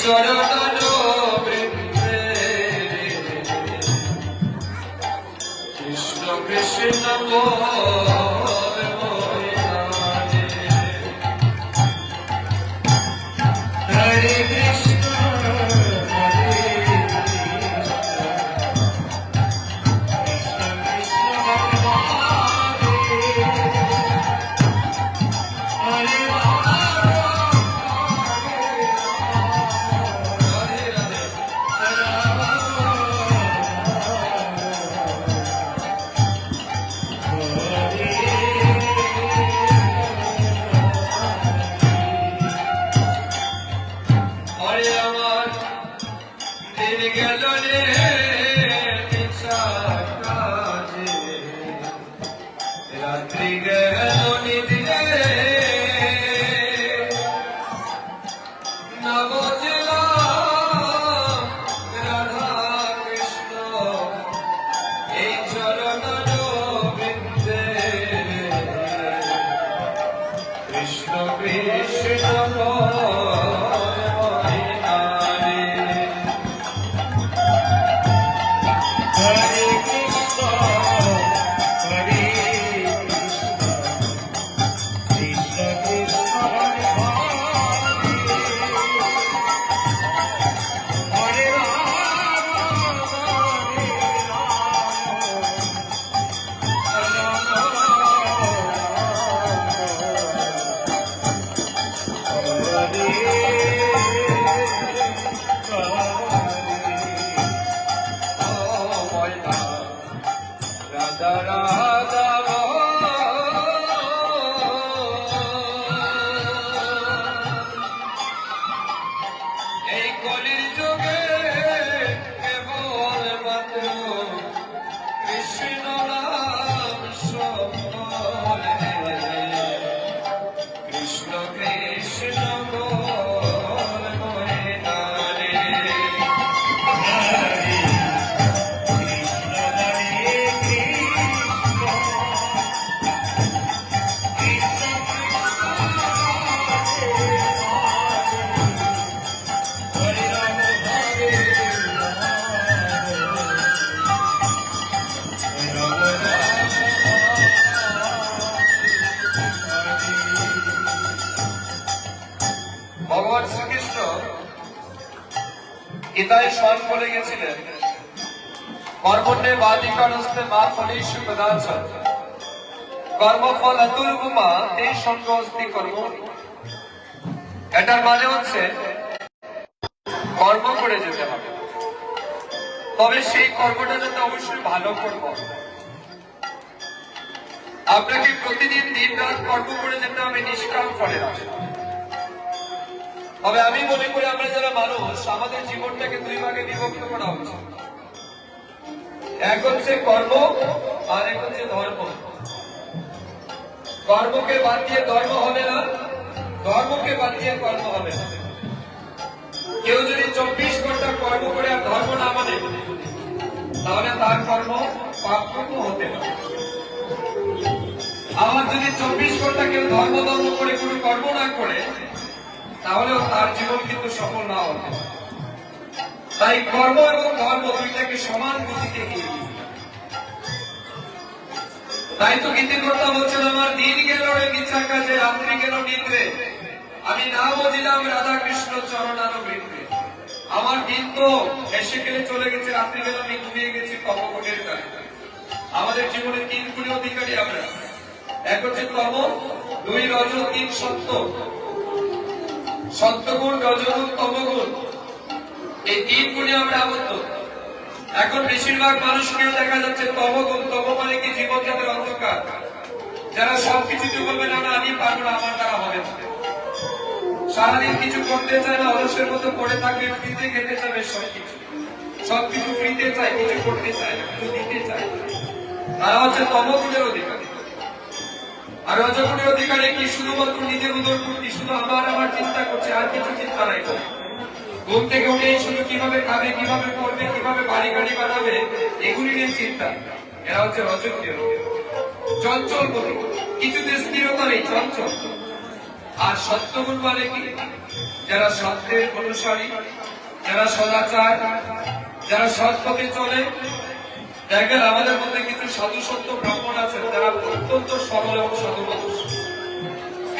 চরণ বৃন্দে কৃষ্ণ কৃষ্ণ হরে কৃষ্ণ ভগবান শ্রীকৃষ্ণ গীতায় স্মরণ করে গেছিলেন কর্মণ্যে বাধিকারস্তে মা ফলেষু কদাচন কর্মফল অতুর্বমা তে সঙ্গ অস্তি কর্ম। এটার মানে হচ্ছে কর্ম করে যেতে হবে, তবে সেই কর্মটা যাতে অবশ্যই ভালো করব। আপনাকে প্রতিদিন দিন রাত কর্ম করে যেতে হবে নিষ্কাম ফলের আশা। তবে আমি মনে করি আমরা যারা মানুষ আমাদের জীবনটাকে দুই ভাগে বিভক্ত করা উচিত। এক হচ্ছে কর্ম আর এক হচ্ছে ধর্ম। কর্মকে বাদ দিয়ে ধর্ম হবে না, ধর্মকে বাদ দিয়ে কর্ম হবে না। কেউ যদি 24 ঘন্টা কর্ম করে আর ধর্ম না মানে তাহলে তার কর্ম পাপকর্ম হতে পারে। আবার যদি 24 ঘন্টা কেউ ধর্ম করে কোনো কর্ম না করে তাহলেও তার জীবন কিন্তু সফল না হবে। তাই কর্ম এবং ধর্ম দুইটাকে সমান গতিতে এগিয়ে নিয়ে। তাই তো গীতিকর্তা বলছেন, আমার দিন গেল মিথ্যা কাজে, রাত্রি গেল নিদ্রে, আমি না বুঝিলাম রাধা কৃষ্ণ চরণারবিন্দে। আমার দিন তো এসে গেলে চলে গেছে, রাত্রি গেল আমি ঘুমিয়ে গেছি কর্মকটের কাজে। আমাদের জীবনে 3 গুণের অধিকারী আমরা। এক হচ্ছে তম, 2 রজ, 3 সত্য। সত্যগুণ, রজগুণ, তমগুণ, এই 3 গুণে আমরা আবদ্ধ। এখন বেশিরভাগ মানুষকেও দেখা যাচ্ছে তমগুণ। তম মানে কি? জীবন যাদের অন্ধকার, যারা সবকিছুতে বলবে না না আমি পারবো না, আমার দ্বারা হবে না। সারাদিন কিছু করতে চায় না, অলসের মতো পড়ে থাকবে, ফ্রিতে খেতে চাবে সবকিছু ফ্রিতে চায়, কিছু করতে চায় না, কিছু দিতে চায়। তারা হচ্ছে তমগুণের অধিকারী। আর রজগুণের অধিকারী কি? শুধুমাত্র নিজের উদরপূর্তি, শুধু আমার চিন্তা করছে, আর কিছু চিন্তা নাই। ঘুম থেকে উঠেই শুধু কিভাবে খাবে, কিভাবে পড়বে, কিভাবে বাড়ি গাড়ি বানাবে, এগুলি নিয়ে চিন্তা। এরা হচ্ছে রজগুণের। চঞ্চল বলি, কিছুতে স্থিরতা নেই, চঞ্চল। আর সত্যগুণ মানে কি? যারা সত্যের অনুসারী, যারা সদাচার, যারা সৎ পথে চলে। দেখবেন আমাদের মধ্যে কিছু সাধু সত্য ব্রাহ্মণ আছেন যারা অত্যন্ত সরল এবং সাধু মানুষ।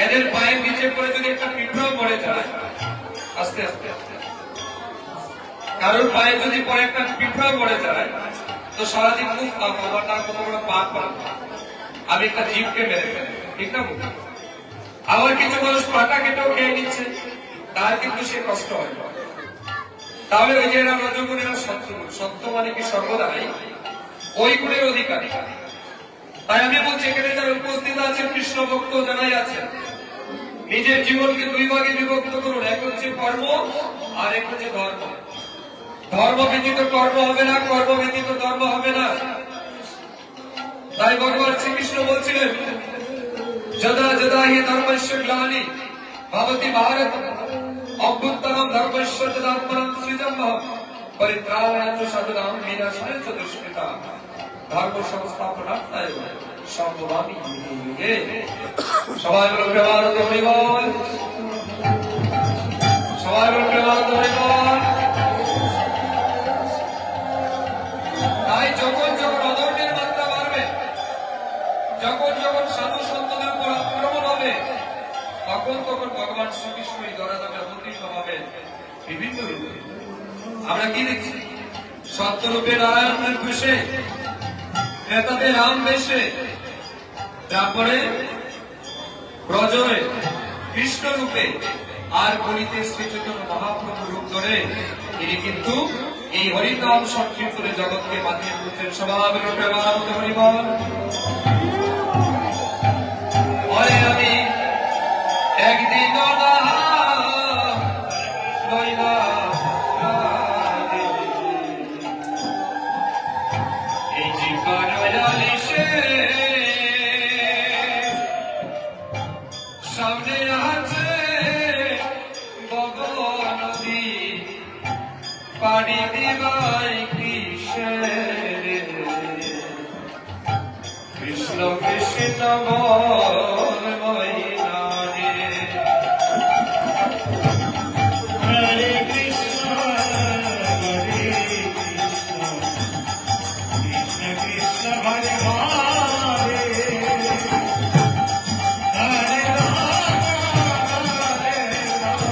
এদের পায়ের নিচে পড়ে যদি একটা পিঁপড়াও পড়ে যায়, আস্তে আস্তে কারোর পায়ে যদি পরে একটা পিঁপড়াও পড়ে যায়, তো সারাদিন খুব আমার তার কত বড় পাপ পাপ, আমি একটা জীবকে মেরে ফেলে, ঠিক না? আবার কিছু মানুষ পাটা কেটেও খেয়ে নিচ্ছে, তার কিন্তু সে কষ্ট হয়। তাহলে ওই যে এরা রজগুণ, এরা সত্যগুণ। সত্য মানে কি? সর্বদাই ওই গুণের অধিকারী। তাই আমি বলছি, এখানে যারা উপস্থিত আছেন, কৃষ্ণ ভক্ত যারাই আছেন, নিজের জীবনকে দুই ভাগে বিভক্ত করুন। এক হচ্ছে কর্ম, আর এক হচ্ছে ধর্ম। ধর্ম ব্যতীত কর্ম হবে না, কর্ম ব্যতীত ধর্ম হবে না। তাই ভগবান শ্রীকৃষ্ণ বলছিলেন, যদা যদা হি ধর্মস্য গ্লানি ভবতি ভারত অভ্যুত্থানম ধর্মস্য তদাত্মনম সৃজম্ভব পরিত্রাণায় চ সাধুনাম বিনাশায় চ দুষ্কৃতাম ধর্ম সংস্থাপনার্থায় সম্ভবামি যুগে। সবাই বলো প্রেমানন্দ হরি বল, সবাই বলো প্রেমানন্দ হরি বল। তাই যখন যখন অধর্মের মাত্রা বাড়বে, যখন যখন সাধু সন্তদের উপর আক্রমণ হবে, তখন তখন ভগবান শ্রীকৃষ্ণ এই ধরাধামে অবতীর্ণ হবেন বিভিন্ন রূপে। আমরা কি দেখছি? সত্যরূপে নারায়ণের বেশে, নেতাতে রাম বেশে, তারপরে ব্রজে কৃষ্ণ রূপে, আর গলিতে শ্রী চৈতন্য মহাপ্রভু রূপ ধরে তিনি কিন্তু এই হরিনাম সংকীর্তনে জগৎকে মাতিয়ে তুলছেন। সবাই প্রেমানন্দ হরি বল। আমি একদিন এই জীবন সামনে আছে বগ নদী, পাড়ি দিবাই কিসের কৃষ্ণ কৃষ্ণ বল ময়নারে। হরে কৃষ্ণ হরে কৃষ্ণ কৃষ্ণ কৃষ্ণ হরে হরে, হরে রাম হরে রাম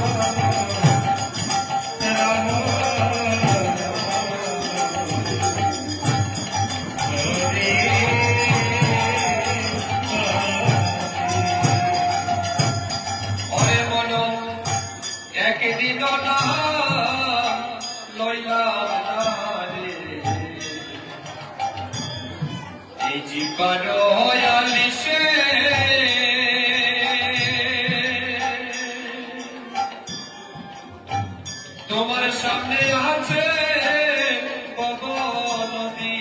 রাম হরে। ওরে মন একদিন না লইলাম না রে, এই জীবন আলিশে তোমার সামনে আছে বগ নদী,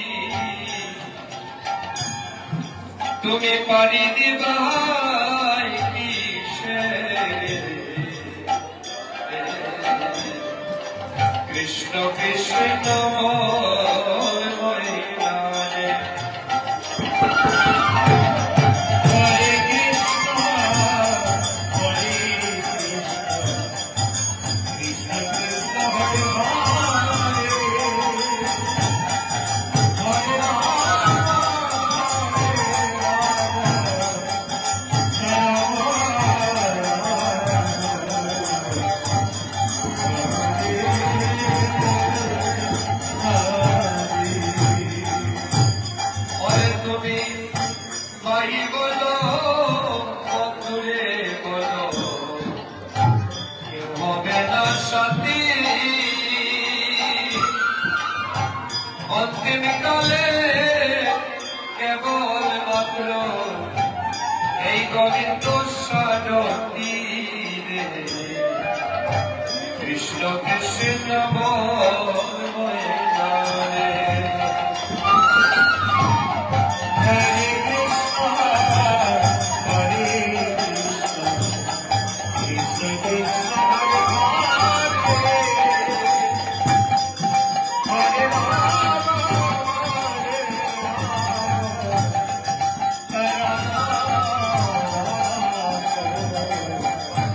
তুমি পাড়ি দিবাই কিসের কৃষ্ণ কৃষ্ণ বল ময়নারে। হরে কৃষ্ণ হরে কৃষ্ণ কৃষ্ণ কৃষ্ণ হরে হরে, হরে রাম তুমি ভাই বলো বন্ধুরে বলো, কেউ হবে না সাথী অন্তিম কালে, কেবল মাত্র এই গোবিন্দ সারথী রে, কৃষ্ণ কৃষ্ণ বল ময়নারে। হরে কৃষ্ণ হরে কৃষ্ণ কৃষ্ণ কৃষ্ণ হরে হরে, হরে রাম হরে রাম রাম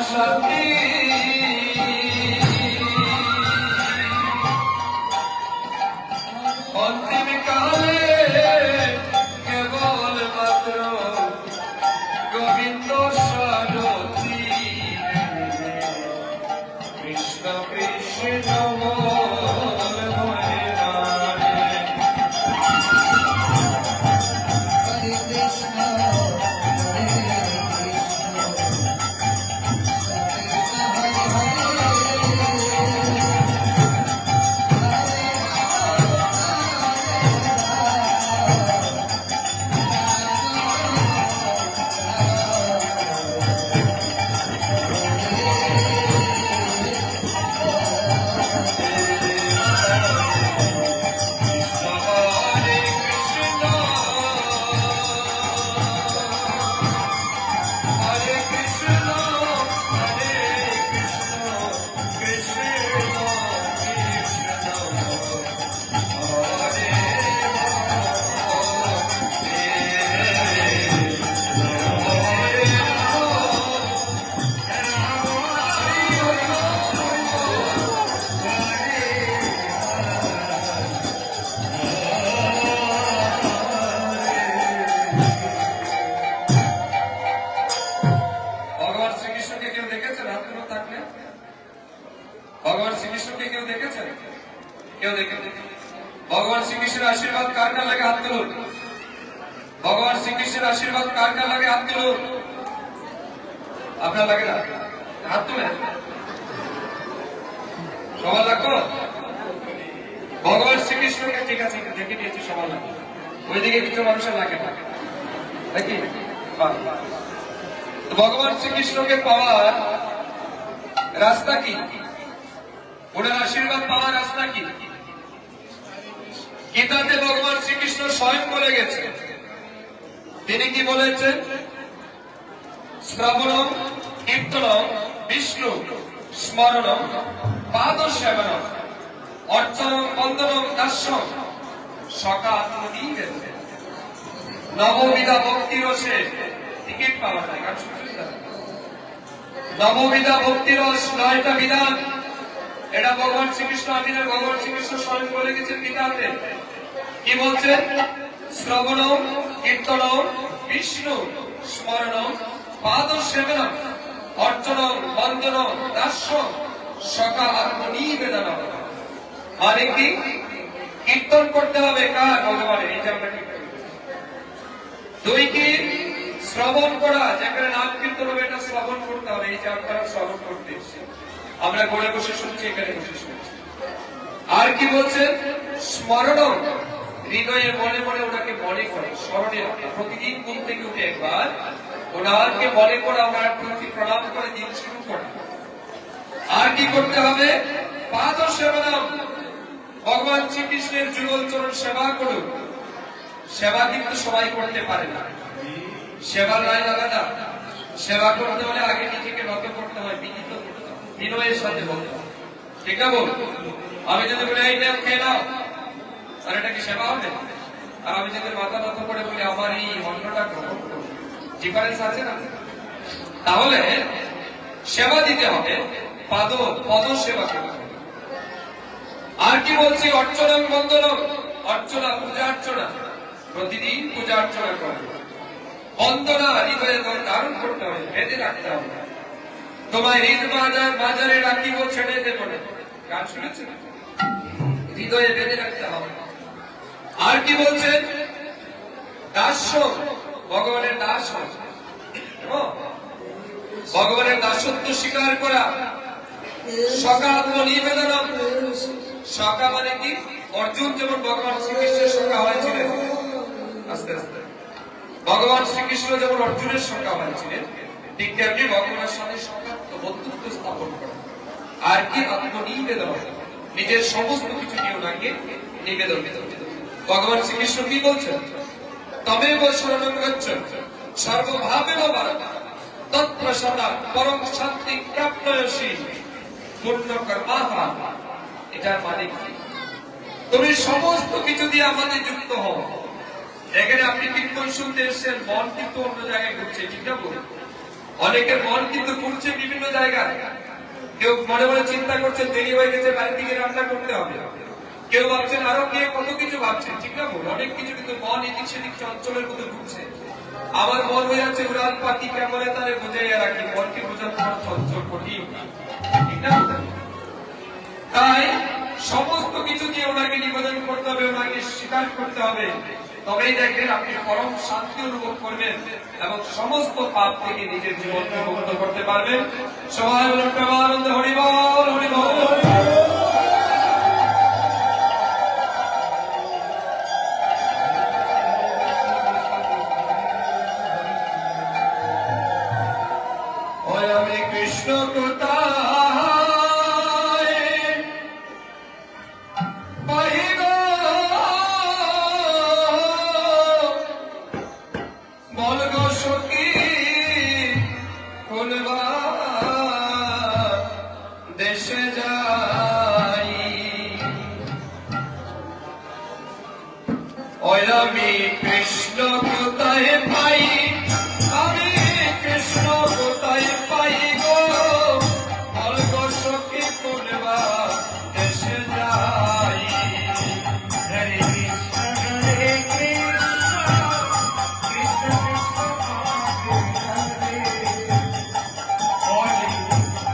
শান্তি অন্তিম কালে কেবল মাত্র গোবিন্দ সারথি কৃষ্ণ কৃষ্ণ বল হরে হরে কৃষ্ণ হরে ভগবান শ্রীকৃষ্ণকে কেউ দেখেছেন? কেউ দেখেছেন? ভগবান শ্রীকৃষ্ণের আশীর্বাদ কার কার লাগে হাত তুলুন। ভগবান শ্রীকৃষ্ণের আশীর্বাদ কার কার লাগে হাত তুলুন। আপনার লাগে না? হাত তুলেন। সবার লাগতো? ভগবান শ্রীকৃষ্ণকে ঠিক আছে দেখে দিয়েছি সবার লাগে, ওইদিকে কিছু মানুষের লাগে না নাকি? ভগবান শ্রীকৃষ্ণকে পাওয়ার রাস্তা কি? ওনার আশীর্বাদ পাওয়ার রাস্তা কি? গীতাতে ভগবান শ্রীকৃষ্ণ স্বয়ং বলে গেছে। তিনি কি বলেছেন? শ্রবণম কীর্তনম বিষ্ণু স্মরণম পাদ সেবনম অর্চনম বন্দনম দাস্যম সখা আত্মনিবেদন। নববিধা ভক্তি রসে টিকিট পাওয়া যায়। নববিধা ভক্তি রস 9টা বিধান, এটা ভগবান শ্রীকৃষ্ণ আদিনের ভগবান শ্রীকৃষ্ণ স্বয়ং বলে গেছেন গীতাতে। কি বলছেন? শ্রবণম কীর্তনম বিষ্ণু স্মরণম পাদ সেবনম অর্চনম বন্দনম দাস্যম সখা আত্মনিবেদনম। মানে কি? কীর্তন করতে হবে কার? ভগবানের। এই যে আমরা কীর্তন করি। 2 কি? শ্রবণ করা, যেখানে নাম কীর্তন হবে এটা শ্রবণ করতে হবে। এই যে আপনারা শ্রবণ করতে এসেছি, আমরা ঘরে বসে শুনছি, এখানে বসে শুনছি। আর কি বলছেন? স্মরণম, হৃদয়ে মনে মনে ওনাকে মনে করে স্মরণে রাখা। প্রতিদিন ঘুম থেকে উঠে একবার ওনাকে মনে করা, ওনার প্রতি প্রণাম করে দিন শুরু করা। আর কি করতে হবে? পাদ সেবনম, ভগবান শ্রীকৃষ্ণের যুগল চরণ সেবা করুন। সেবা কিন্তু সবাই করতে পারে না, সেবার লাইন আলাদা। সেবা করতে হলে আগে নিজেকে নত করতে হয়, বিনীত করতে হয়, বিনয়ের সাথে বলতে হয়। ঠিক আছে? আমি যদি বলি এইটা খেয়ে নাও, আর এটা কি সেবা হবে? আর আমি যদি মাথা নত করে বলি আমার এই অন্নটা গ্রহণ করো, ডিফারেন্স আছে না? তাহলে সেবা দিতে হবে, পদ সেবা করতে হবে। আর কি বলছি? অর্চনম বন্দনম, অর্চনা পূজা অর্চনা, প্রতিদিন পূজা অর্চনা করা। বন্দনা, হৃদয়ে ধারণ করতে হবে, বেঁধে রাখতে হবে। তোমায় হৃদ বাজারে রাখিব ছেড়ে দেব না, গান শুনেছেন? হৃদয়ে বেঁধে রাখতে হবে। আর কি বলছেন? দাস্য, ভগবানের দাস, ভগবানের দাসত্ব স্বীকার করা। সখা আত্মনিবেদনম, সখা মানে কি? অর্জুন যেমন ভগবান শ্রীকৃষ্ণের সখা হয়েছিলেন, আস্তে আস্তে ভগবান শ্রীকৃষ্ণ যেমন অর্জুনের সখা হয়েছিলেন, ঠিক তেমনি ভগবানের সাথে সখাত্ম বন্ধুত্ব স্থাপন করা। আর কি? আত্মনিবেদন, নিজের সমস্ত কিছু নিয়ে ওনাকে নিবেদন। ভগবান শ্রীকৃষ্ণ কি বলছেন? তমেব শরণং গচ্ছ সর্বভাবেন ভারত তৎপ্রসাদাৎ পরম শান্তি প্রাপ্তয়সি পূর্ণ কর্মাহা। এটার মানে কি? তুমি সমস্ত কিছু দিয়ে আমাদের যুক্ত হও। এখানে আপনি কীর্তন শুনতে এসেছেন, মন কিন্তু অন্য জায়গায় ঘুরছে, ঠিক না? অনেকের মন কিন্তু ঘুরছে বিভিন্ন জায়গা। কেউ মনে মনে চিন্তা করছেন দেরি হয়ে গেছে, বাড়ির দিকে রান্না করতে হবে। কেউ ভাবছেন আরো কে কত কিছু ভাবছেন, ঠিক না বল? অনেক কিছু, কিন্তু মন এদিক সেদিক চঞ্চলের মতো ঘুরছে। আমার মন হয়ে যাচ্ছে উড়ান পাতি কেমনে তারে বুঝাইয়া রাখি, মনকে বোঝানো বড় চঞ্চল কঠিন, ঠিক না? তাই সমস্ত কিছু দিয়ে ওনাকে নিবেদন করতে হবে, ওনাকে স্বীকার করতে হবে। তবেই দেখবেন আপনি পরম শান্তি অনুভব করবেন এবং সমস্ত পাপ থেকে নিজের জীবনকে মুক্ত করতে পারবেন। সবাই বলুন প্রেমানন্দে হরি বল, হরি বল। ওই আমি কৃষ্ণ কোথায় পাই গো, বল গো সখী কোনবা দেশে যাই। ওই আমি কৃষ্ণ কোথায় পাই, আমি কৃষ্ণ কোথায় পাই গো, বল গো সখী কোনবা দেশে যাই। Hare Krishna, Hare Krishna, Krishna Krishna, Hare Hare,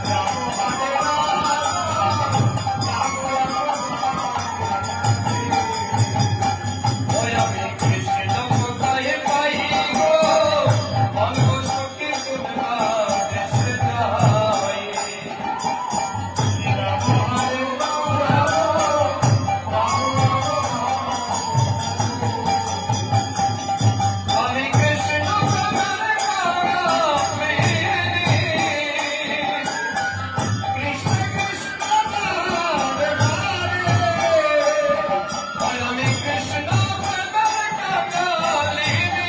Rama Hare Rama, Rama ওই আমি কৃষ্ণ কোথায় পাই গো, বল গো সখী কোনবা দেশে যাই। আমি কৃষ্ণ প্রেমের কামিনী, কৃষ্ণ কৃষ্ণ রাধে রাধে। ওই আমি কৃষ্ণ প্রেমের কামিনী,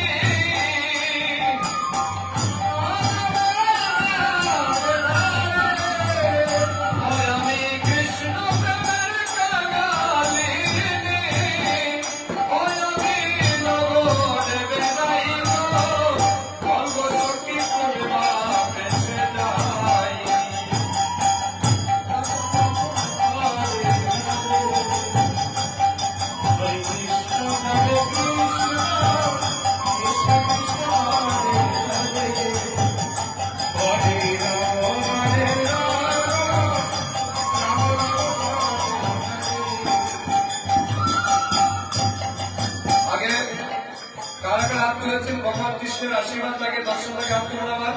ওই আমি কৃষ্ণ প্রেমের কামিনী, ওই আমি নগরে বেড়াই গো, বল গো সখী কোনবা দেশে যাই। Hare Krishna, Hare Krishna, Krishna Krishna, Hare Hare, Hare Rama, Hare Rama, Rama আগে কারা কারা হাত তুলেছেন, ভগবান কৃষ্ণের আশীর্বাদ লাগে, দর্শন লাগে, হাত তুলুন আবার।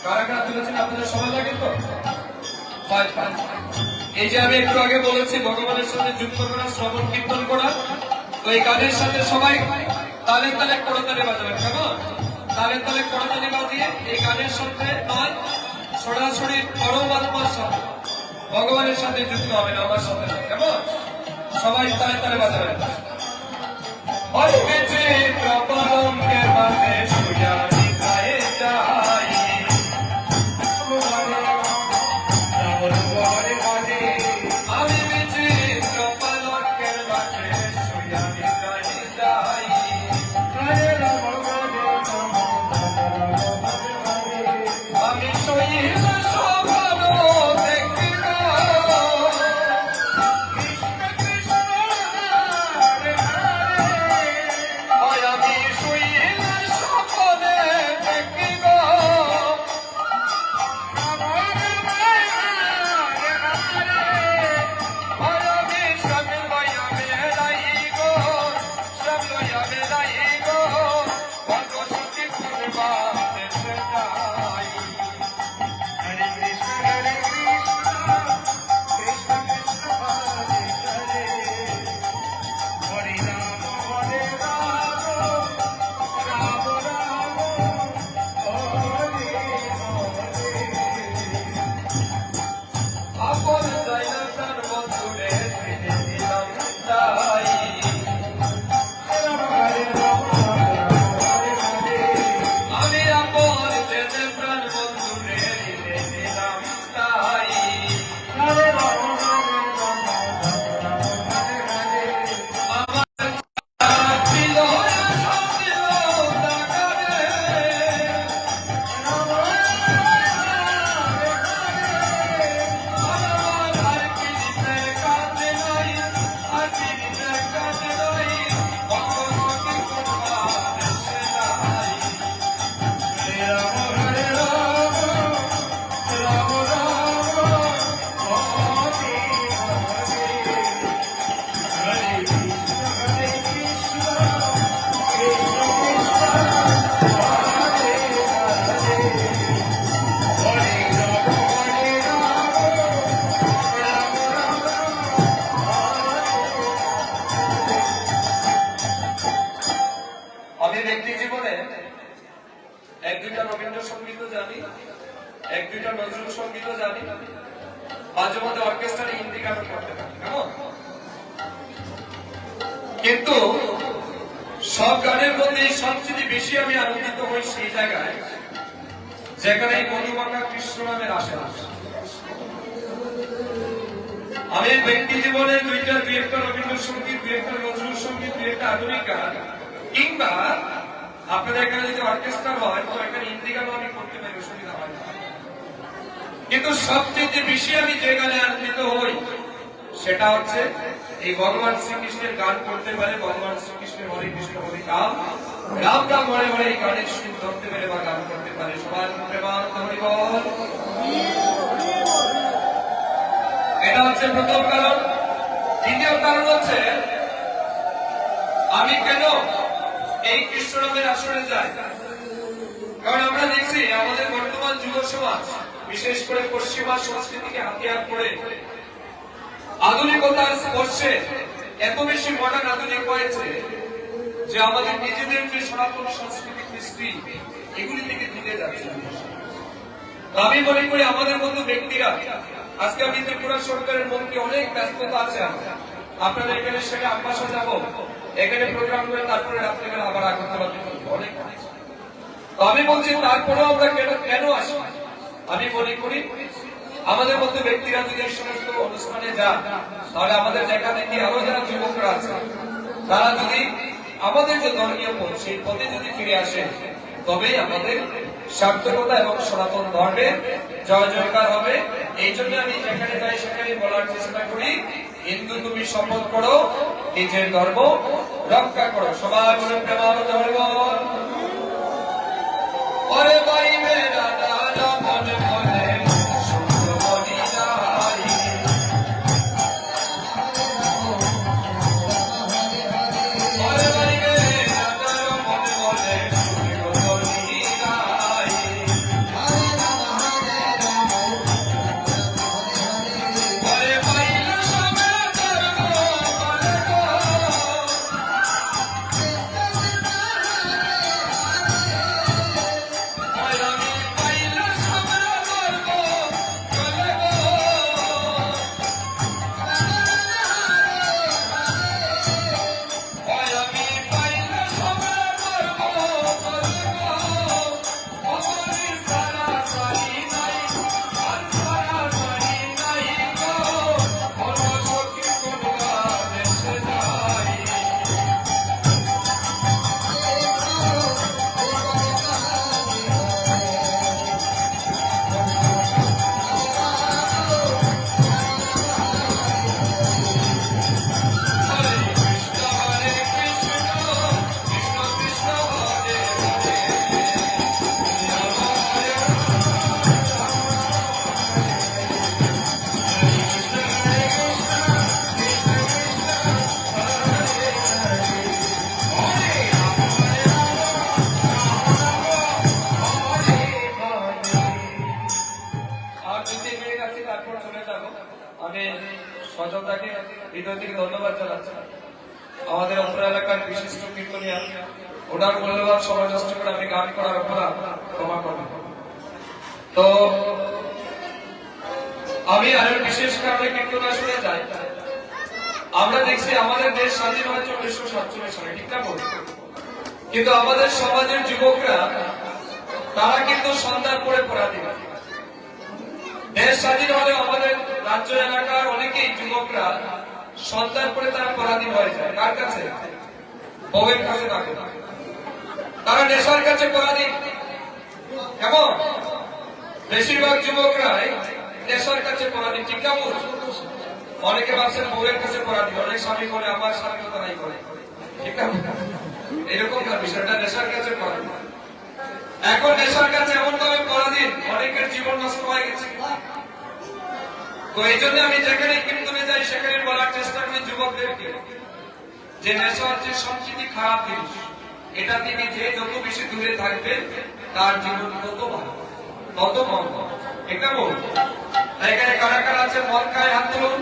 কারা কারা তুলেছেন, আপনাদের সবাই লাগে তো? Fine, fine. এই যে আমি একটু আগে বলেছি ভগবানের সাথে যুক্ত করা, শ্রবণ কীর্তন করা, তো এই গানের সাথে সবাই তালে তালে করতালি বাজাবেন, কেমন? তালে তালে করতালি বাজিয়ে এই গানের সাথে নয়, সরাসরি পরমাত্মার সাথে ভগবানের সাথে যুক্ত হবেন, আমার সাথে নয়, কেমন? সবাই তালে তালে বাজাবেন। ওই বেঁচে কপালঙ্কের মাঝে শুয়া নিদ্রায় যাই। আমি বেঁচে কপালঙ্কের মাঝে শুয়া নিদ্রায় যাই। আমি শহীদ স্বপ্ন দেখি গো, ওই আমি শহীদ স্বপ্ন তো জানি, মাঝে মধ্যে অর্কেস্ট্রারে হিন্দি গানও করতে পারি, কেমন? কিন্তু সব গানের মধ্যে সবচেয়ে বেশি আমি আনন্দিত হই সেই জায়গায় যেখানে এই মধুমাখা কৃষ্ণ নামের আশা। আমি ব্যক্তি জীবনে দুই একটা রবীন্দ্রসঙ্গীত, দুই একটা নজরুল সঙ্গীত, দুই একটা আধুনিক গান, কিংবা আপনাদের এখানে যদি অর্কেস্ট্রা হয় তো এখানে হিন্দি গানও আমি করতে পারি, অসুবিধা হয় না। কিন্তু সবচেয়ে বেশি আমি যে গানে আনন্দিত হই সেটা হচ্ছে এই ভগবান শ্রীকৃষ্ণের গান করতে পারে, ভগবান শ্রীকৃষ্ণের হরে কৃষ্ণ হরে রাম, রাম রাম হরে হরে এই গানের সুর ধরতে পারে বা গান করতে পারে। সবার প্রেমানন্দ হরি বল। এটা হচ্ছে প্রথম কারণ। দ্বিতীয় কারণ হচ্ছে আমি কেন এই কৃষ্ণ নামের আসরে যাই, কারণ আমরা দেখছি আমাদের বর্তমান যুব সমাজ বিশেষ করে পশ্চিমা সংস্কৃতিকে হাতিয়ার করে আধুনিকতার স্পর্শে এত বেশি মডার্ন আধুনিক হয়েছে যে আমাদের নিজেদের যে সনাতন সংস্কৃতি কৃষ্টি এগুলি থেকে দূরে যাচ্ছে। আমি মনে করি আমাদের মতো ব্যক্তিরা, আজকে আমি ত্রিপুরা সরকারের মন্ত্রী, অনেক ব্যস্ততা আছে, আপনাদের এখানে সেটা আম্বাসা যাবো, এখানে প্রোগ্রাম করে তারপরে রাত্রিবেলা আবার আগরতলা অনেক। আমি বলছি তারপরেও আমরা কেন আসি? আমি মনে করি আমাদের মধ্যে ব্যক্তিরা যদি এই সমস্ত অনুষ্ঠানে যান তাহলে আমাদের দেখা দেখি আরো যারা যুবকরা আছে তারা যদি আমাদের যে ধর্মীয় পথ সেই পথে যদি ফিরে আসে তবেই আমাদের সার্থকতা এবং সনাতন ধর্মের জয় জয়কার হবে। এই জন্য আমি যেখানে যাই সেখানে বলার চেষ্টা করি, হিন্দু তুমি শপথ করো, নিজের ধর্ম রক্ষা করো। সবাই বলে প্রেমানন্দ হরি বল। ওরে ভাই মেরা দাদা মনে মনে সুন্দরী নারী, ওরে ভাই মেরা দাদা মনে মনে সুন্দরী নারী, ওরে ভাই সবে ধর্ম বলে গো, আমি পাইলে সবে ধর্ম বলে গো, আমি পাইলে সবে ধর্ম বলে গো, অতরি সারা সারি নাই, আর সারা সারি নাই গো, অন্য সখী কোনটা দেশে যাই। হরে কৃষ্ণ হরে কৃষ্ণ, কৃষ্ণ কৃষ্ণ হরে হরে, রাম হরে আর দুই তিন মিনিট আছে তারপর চলে যাব। আমি সজলদাকে হৃদয় থেকে ধন্যবাদ জানাচ্ছি। আমাদের অন্তর এলাকার বিশিষ্ট কীর্তনিয়া, ওনার মূল্যবান সময় নষ্ট করে আমি গান করার অপরাধ ক্ষমা করব। তো আমি আরো বিশেষ কারণে কীর্তন আসলে যাই। আমরা দেখছি আমাদের দেশ স্বাধীন হয়েছে 1947 সালে, ঠিক না বল? কিন্তু আমাদের সমাজের যুবকরা তারা কিন্তু সন্ধ্যার পরে পরাধীন। দেশ স্বাধীন হলে আমাদের রাজ্য এলাকার অনেকেই যুবকরা সন্ধ্যার পরে তারা পরাধীন হয়ে যায়। কার কাছে? বউয়ের কাছে থাকে। তারা নেশার কাছে পরাধীন। কেমন? বেশিরভাগ যুবকরাই নেশার কাছে পরাধীন, ঠিক না বল? অনেকে ভাবছেন বউয়ের কাছে পরাধীন, অনেক স্বামী করে আমার স্বাধীনতা নাই করে, ঠিক না? এরকম না, বিষয়টা নেশার কাছে পরাধীন। এখন নেশার কাছে এমন ভাবে পরাধীন অনেকের জীবন নষ্ট হয়ে গেছে। তো এই জন্য আমি যেখানে কীর্তনে যাই সেখানে বলার চেষ্টা করি যুবকদেরকে যে নেশা হচ্ছে সংস্কৃতি খারাপ জিনিস, এটা থেকে যে যত বেশি দূরে থাকবে তার জীবন তত ভালো, তত মঙ্গল, ঠিক না বল? এখানে কারা কারা আছে মদ খায় হাত তুলুন।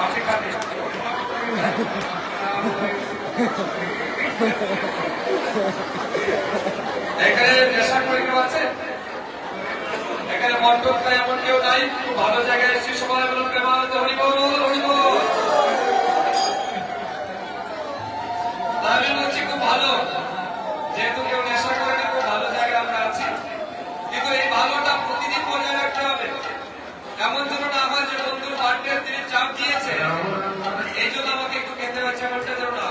আপনি খাতে এখানে নেশা করে কেউ আছে? এখানে মন্ডপ নাই এমন কেউ নাই, খুব ভালো জায়গায় এসেছি, সবাই বলুন প্রেমানন্দে হরি বল হরি বল। আমি বলছি খুব ভালো, যেহেতু কেউ নেশা করেনি, খুব ভালো জায়গায় আমরা আছি, কিন্তু এই ভালোটা প্রতিদিন বজায় রাখতে হবে। এমন যেন না আমার যে বন্ধুর বার্থডে তিনি চাপ দিয়েছে এই জন্য আমাকে একটু খেতে পারছে, এমনটা যেন না।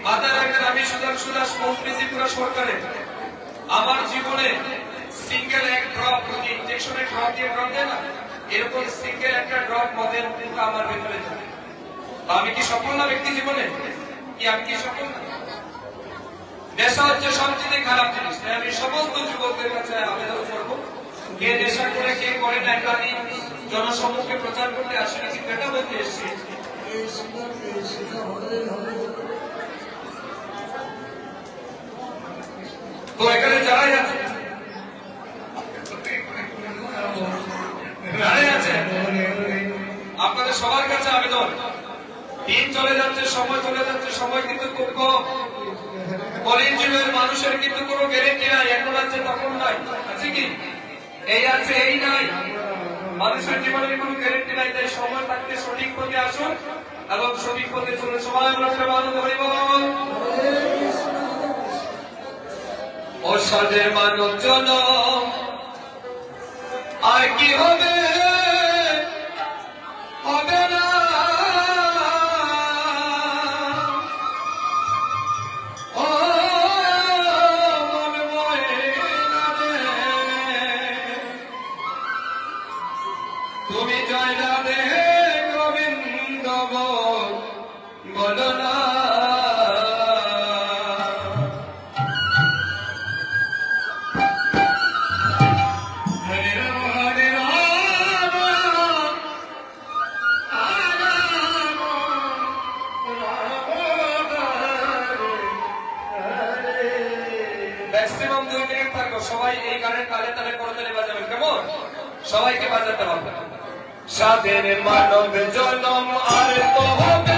মাথায় রাখবেন, আমি সুধাংশু দাস মৌপ্রীতিপুরা সরকারের আমার জীবনে সিঙ্গেল এক ড্রপ, যদি ইঞ্জেকশনে ড্রপ দিয়ে ড্রপ দেয় না, এরকম সিঙ্গেল একটা ড্রপ মদের কিন্তু আমার ভেতরে যায়। আমি কি সফল না ব্যক্তি জীবনে? কি আমি কি সফল না? নেশা হচ্ছে সবচেয়ে খারাপ জিনিস। তাই আমি সমস্ত যুবকদের কাছে আবেদন করবো, কে নেশা করে কে করে না, এটা আমি জনসম্মুখে প্রচার করতে আসলে কিন্তু এটা বলতে এসেছি। তো এখানে যারাই আছে আপনাদের সবার কাছে আবেদন, দিন চলে যাচ্ছে, সময় চলে যাচ্ছে, সময় কিন্তু খুব কম। কলিং যুগের মানুষের কিন্তু কোনো গ্যারেন্টি নাই, এখন আছে তখন নাই, আছে কি? এই আছে এই নাই, মানুষের জীবনের কোনো গ্যারেন্টি নাই। তাই সময় থাকতে সঠিক পথে আসুন এবং সঠিক পথে চলে সবাই মানুষ হরি বল। অসাধে মানব জনম আর কি হবে, হবে না। ও মন ময়না রে, তুমি জয় রাধে গোবিন্দ বলো না। ম্যাক্সিমাম 2 মিনিট থাকো, সবাই এই গানের তালে তালে করতালি বাজাবেন, কেমন? সবাইকে বাজাতে হবে। সাধের মানব জনম আর তো হবে